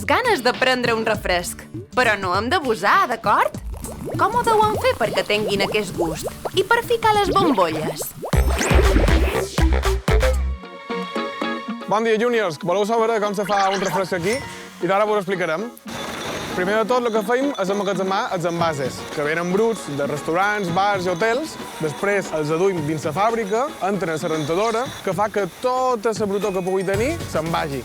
ganes de prendre un refresc. Però no hem d'abusar, d'acord? Com ho deuen fer perquè tinguin aquest gust? I per ficar les bombolles? Bon dia, júniors. Voleu saber com se fa un refresc aquí? I ara vos ho explicarem. Primer de tot, el que fem és emmagatzemar els envasos, que venen bruts de restaurants, bars i hotels. Després els aduïm dins la fàbrica, entren a la rentadora, que fa que tota la brutor que pugui tenir se'n vagi.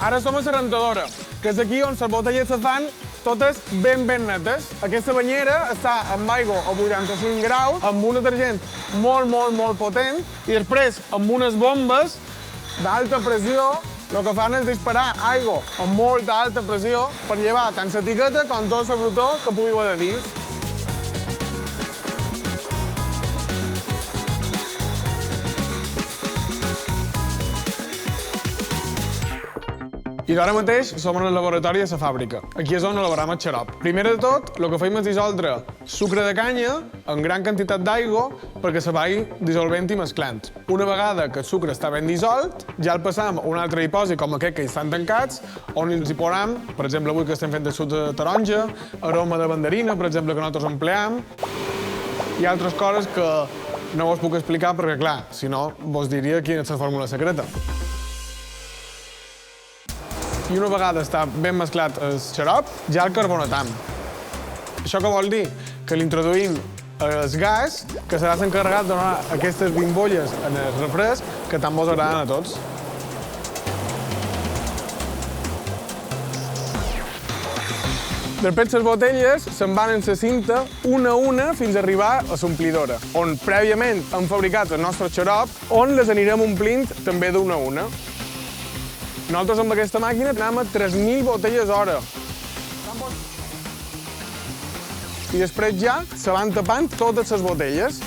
Ara som a la rentadora, que és aquí on les botelles se fan totes ben netes. Aquesta banyera està amb aigua a 85 graus, amb un detergent molt potent, i després amb unes bombes d'alta pressió. El que fan és disparar aigua amb molta alta pressió per llevar tant l'etiqueta com tot el brutor que pugui haver de dins. I ara mateix som en el laboratori de la fàbrica. Aquí és on elaborem el xarop. Primer de tot, el que fem és dissoldre sucre de canya en gran quantitat d'aigua perquè se vagi dissolvent i mesclant. Una vegada que el sucre està ben dissolt, ja el passam a un altre dipòsit com aquest que estan tancats, on ens hi posem, per exemple, avui que estem fent el suc de taronja, aroma de mandarina, per exemple, que nosaltres empleam, i altres coses que no us puc explicar perquè, clar, si no, vos diria quina és la fórmula secreta. I una vegada està ben mesclat el xarop, ja el carbonatam. Això què vol dir? Que l'introduïm el gas, que serà l'encarregat de donar aquestes bombolles en el refresc que tant vos agraden a tots. Després les botelles se'n van en la cinta una a una fins a arribar a l'omplidora, on prèviament hem fabricat el nostre xarop, on les anirem omplint també d'una a una. Nosaltres amb aquesta màquina anem a 3.000 botelles hora. I després ja se van tapant totes les botelles.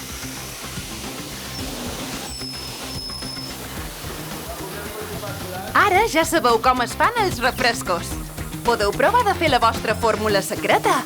Ara ja sabeu com es fan els refrescos. Podeu provar de fer la vostra fórmula secreta.